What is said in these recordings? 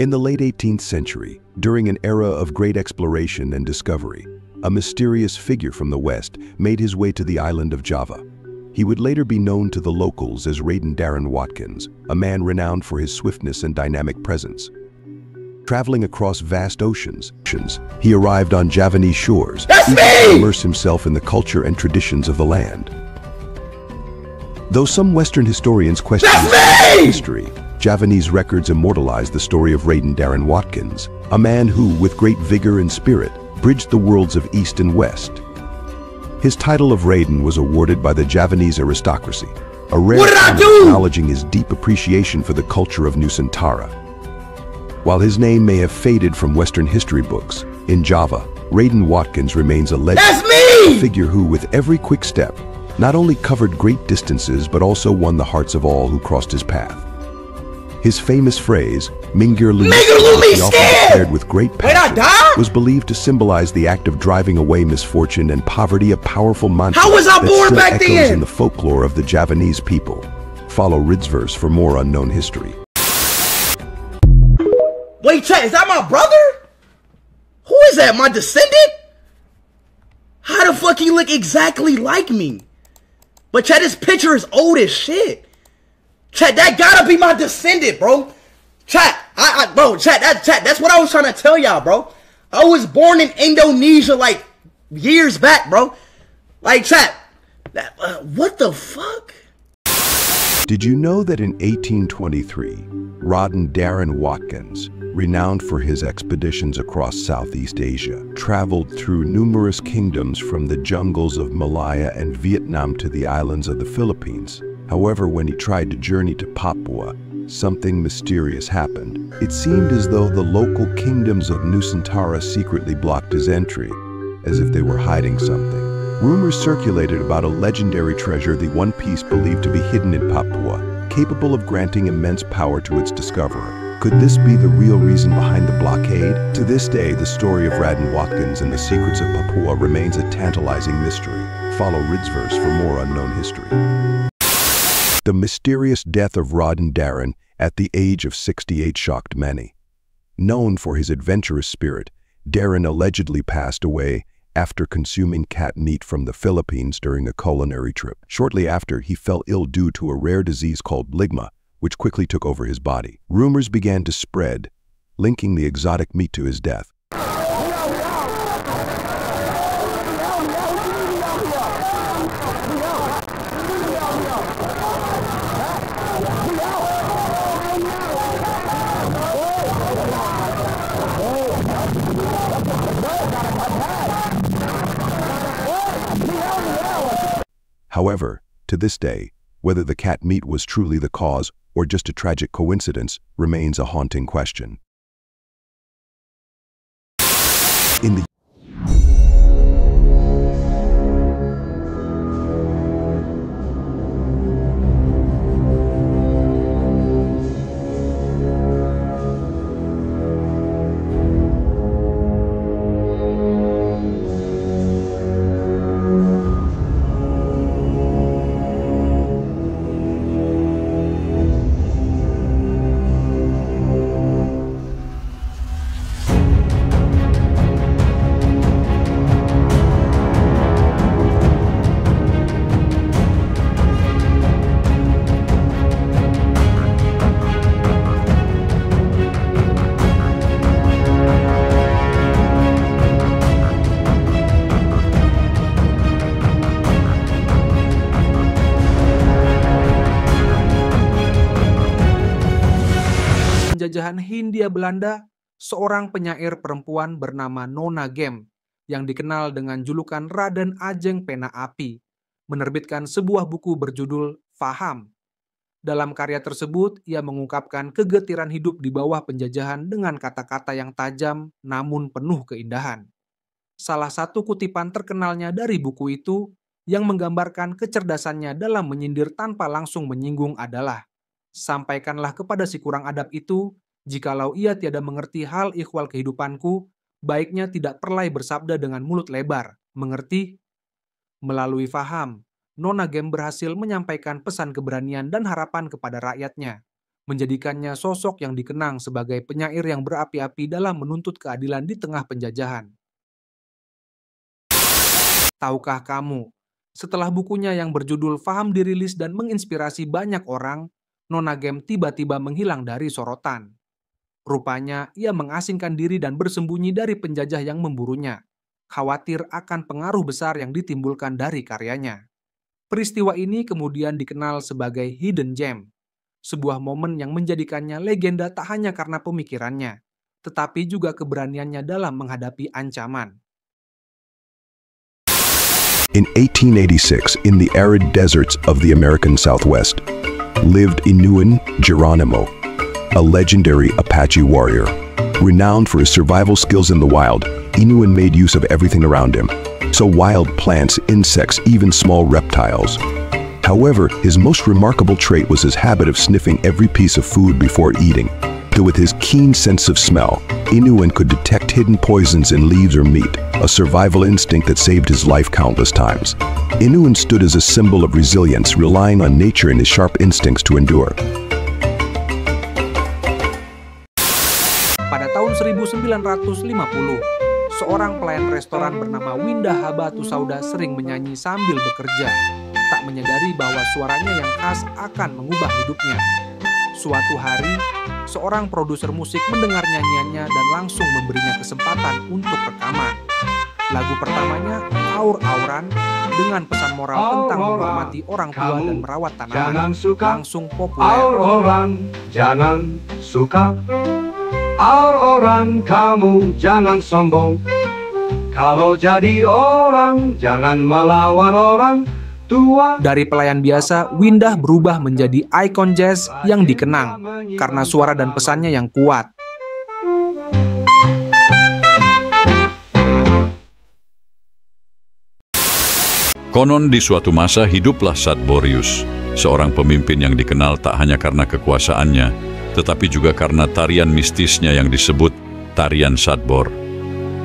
In the late 18th century, during an era of great exploration and discovery, a mysterious figure from the West made his way to the island of Java. He would later be known to the locals as Raden Darren Watkins, a man renowned for his swiftness and dynamic presence. Traveling across vast oceans, he arrived on Javanese shores, eager to immerse himself in the culture and traditions of the land. Though some Western historians question his history, Javanese records immortalize the story of Raden Darren Watkins, a man who, with great vigor and spirit, bridged the worlds of East and West. His title of Raden was awarded by the Javanese aristocracy, a rare honor acknowledging his deep appreciation for the culture of Nusantara. While his name may have faded from Western history books, in Java, Raden Watkins remains a legend, a figure who, with every quick step, not only covered great distances but also won the hearts of all who crossed his path. His famous phrase, Mingyur Lumi, he often declared with great passion, was believed to symbolize the act of driving away misfortune and poverty, a powerful mantra that still echoes in the folklore of the Javanese people. Follow Ridzverse for more unknown history. Wait, chat, is that my brother? Who is that, my descendant? How the fuck he look exactly like me? But chat, this picture is old as shit. Chat, that gotta be my descendant, bro. Chat, that's what I was trying to tell y'all, bro. I was born in Indonesia like years back, bro. Like, chat, what the fuck? Did you know that in 1823, Raden Darren Watkins, renowned for his expeditions across Southeast Asia, traveled through numerous kingdoms from the jungles of Malaya and Vietnam to the islands of the Philippines? However, when he tried to journey to Papua, something mysterious happened. It seemed as though the local kingdoms of Nusantara secretly blocked his entry, as if they were hiding something. Rumors circulated about a legendary treasure, the One Piece, believed to be hidden in Papua, capable of granting immense power to its discoverer. Could this be the real reason behind the blockade? To this day, the story of Raden Watkins and the secrets of Papua remains a tantalizing mystery. Follow Ridzverse for more unknown history. The mysterious death of Raden Darren at the age of 68 shocked many. Known for his adventurous spirit, Darren allegedly passed away after consuming cat meat from the Philippines during a culinary trip. Shortly after, he fell ill due to a rare disease called ligma, which quickly took over his body. Rumors began to spread, linking the exotic meat to his death. However, to this day, whether the cat meat was truly the cause or just a tragic coincidence remains a haunting question. In the penjajahan Hindia Belanda, seorang penyair perempuan bernama Nona Gem yang dikenal dengan julukan Raden Ajeng Pena Api, menerbitkan sebuah buku berjudul Faham. Dalam karya tersebut, ia mengungkapkan kegetiran hidup di bawah penjajahan dengan kata-kata yang tajam namun penuh keindahan. Salah satu kutipan terkenalnya dari buku itu yang menggambarkan kecerdasannya dalam menyindir tanpa langsung menyinggung adalah, "Sampaikanlah kepada si kurang adab itu, jikalau ia tiada mengerti hal ikhwal kehidupanku, baiknya tidak perlai bersabda dengan mulut lebar, mengerti?" Melalui Faham, Nona Gem berhasil menyampaikan pesan keberanian dan harapan kepada rakyatnya, menjadikannya sosok yang dikenang sebagai penyair yang berapi-api dalam menuntut keadilan di tengah penjajahan. Tahukah kamu, setelah bukunya yang berjudul Faham dirilis dan menginspirasi banyak orang, Nona Gem tiba-tiba menghilang dari sorotan. Rupanya ia mengasingkan diri dan bersembunyi dari penjajah yang memburunya, khawatir akan pengaruh besar yang ditimbulkan dari karyanya. Peristiwa ini kemudian dikenal sebagai Hidden Gem, sebuah momen yang menjadikannya legenda tak hanya karena pemikirannya, tetapi juga keberaniannya dalam menghadapi ancaman. In 1886, in the arid deserts of the American Southwest, lived Inúan Geronimo, a legendary Apache warrior. Renowned for his survival skills in the wild, Inúan made use of everything around him, so wild plants, insects, even small reptiles. However, his most remarkable trait was his habit of sniffing every piece of food before eating. Though with his keen sense of smell, Inúan could detect hidden poisons in leaves or meat, a survival instinct that saved his life countless times. Inúan stood as a symbol of resilience, relying on nature and his sharp instincts to endure. Pada tahun 1950, seorang pelayan restoran bernama Windah Habatu-Sauda sering menyanyi sambil bekerja, tak menyadari bahwa suaranya yang khas akan mengubah hidupnya. Suatu hari, seorang produser musik mendengar nyanyiannya dan langsung memberinya kesempatan untuk rekaman. Lagu pertamanya, Aur-Auran, dengan pesan moral tentang menghormati orang tua dan merawat tanaman, langsung populer. Aur-Auran, jangan suka. Aur-Auran, kamu jangan sombong. Kalau jadi orang, jangan melawan orang tua. Dari pelayan biasa, Windah berubah menjadi ikon jazz yang dikenang karena suara dan pesannya yang kuat. Konon di suatu masa hiduplah Sadborius, seorang pemimpin yang dikenal tak hanya karena kekuasaannya, tetapi juga karena tarian mistisnya yang disebut tarian Sadbor.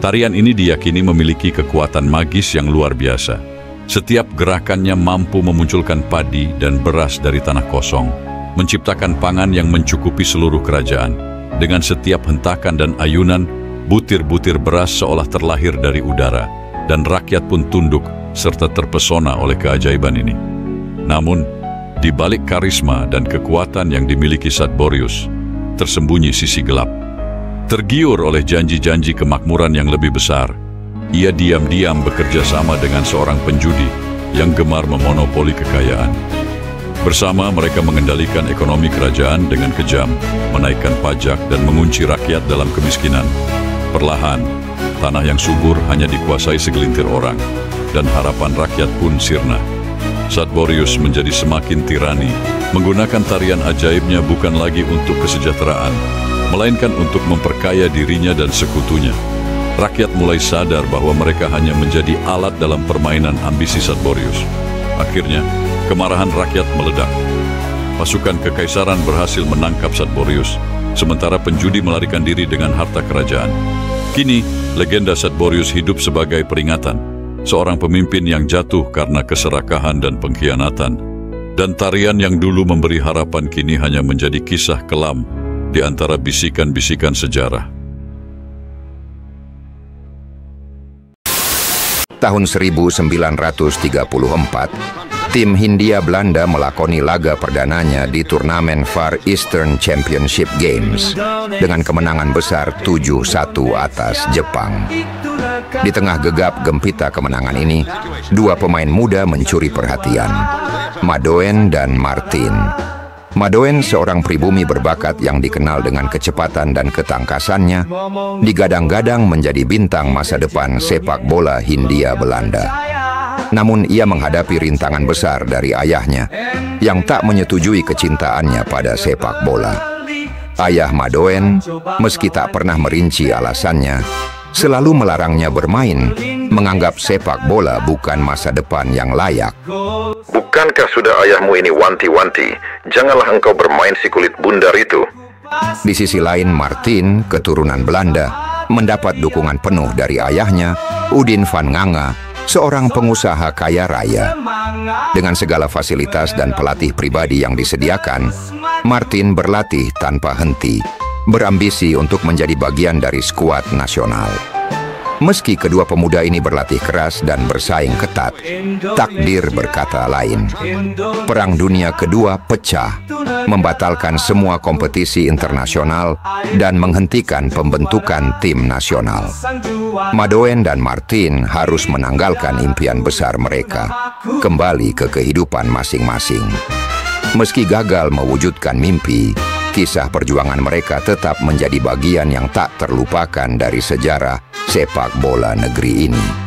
Tarian ini diyakini memiliki kekuatan magis yang luar biasa. Setiap gerakannya mampu memunculkan padi dan beras dari tanah kosong, menciptakan pangan yang mencukupi seluruh kerajaan. Dengan setiap hentakan dan ayunan, butir-butir beras seolah terlahir dari udara, dan rakyat pun tunduk serta terpesona oleh keajaiban ini. Namun, di balik karisma dan kekuatan yang dimiliki Sadborius, tersembunyi sisi gelap. Tergiur oleh janji-janji kemakmuran yang lebih besar, ia diam-diam bekerja sama dengan seorang penjudi yang gemar memonopoli kekayaan. Bersama mereka mengendalikan ekonomi kerajaan dengan kejam, menaikkan pajak dan mengunci rakyat dalam kemiskinan. Perlahan, tanah yang subur hanya dikuasai segelintir orang, dan harapan rakyat pun sirna. Sadborius menjadi semakin tirani, menggunakan tarian ajaibnya bukan lagi untuk kesejahteraan, melainkan untuk memperkaya dirinya dan sekutunya. Rakyat mulai sadar bahwa mereka hanya menjadi alat dalam permainan ambisi Sadborius. Akhirnya, kemarahan rakyat meledak. Pasukan kekaisaran berhasil menangkap Sadborius, sementara penjudi melarikan diri dengan harta kerajaan. Kini, legenda Sadborius hidup sebagai peringatan, seorang pemimpin yang jatuh karena keserakahan dan pengkhianatan. Dan tarian yang dulu memberi harapan kini hanya menjadi kisah kelam di antara bisikan-bisikan sejarah. Tahun 1934, tim Hindia Belanda melakoni laga perdananya di turnamen Far Eastern Championship Games dengan kemenangan besar 7-1 atas Jepang. Di tengah gegap gempita kemenangan ini, dua pemain muda mencuri perhatian, Madoen dan Martin. Madoen, seorang pribumi berbakat yang dikenal dengan kecepatan dan ketangkasannya, digadang-gadang menjadi bintang masa depan sepak bola Hindia Belanda. Namun ia menghadapi rintangan besar dari ayahnya yang tak menyetujui kecintaannya pada sepak bola. Ayah Madoen, meski tak pernah merinci alasannya, selalu melarangnya bermain, menganggap sepak bola bukan masa depan yang layak. Bukankah sudah ayahmu ini wanti-wanti? Janganlah engkau bermain si kulit bundar itu. Di sisi lain, Martin, keturunan Belanda, mendapat dukungan penuh dari ayahnya, Udin van Nganga, seorang pengusaha kaya raya. Dengan segala fasilitas dan pelatih pribadi yang disediakan, Martin berlatih tanpa henti, berambisi untuk menjadi bagian dari skuad nasional. Meski kedua pemuda ini berlatih keras dan bersaing ketat, takdir berkata lain. Perang Dunia Kedua pecah, membatalkan semua kompetisi internasional dan menghentikan pembentukan tim nasional. Madoen dan Martin harus menanggalkan impian besar mereka, kembali ke kehidupan masing-masing. Meski gagal mewujudkan mimpi, kisah perjuangan mereka tetap menjadi bagian yang tak terlupakan dari sejarah sepak bola negeri ini.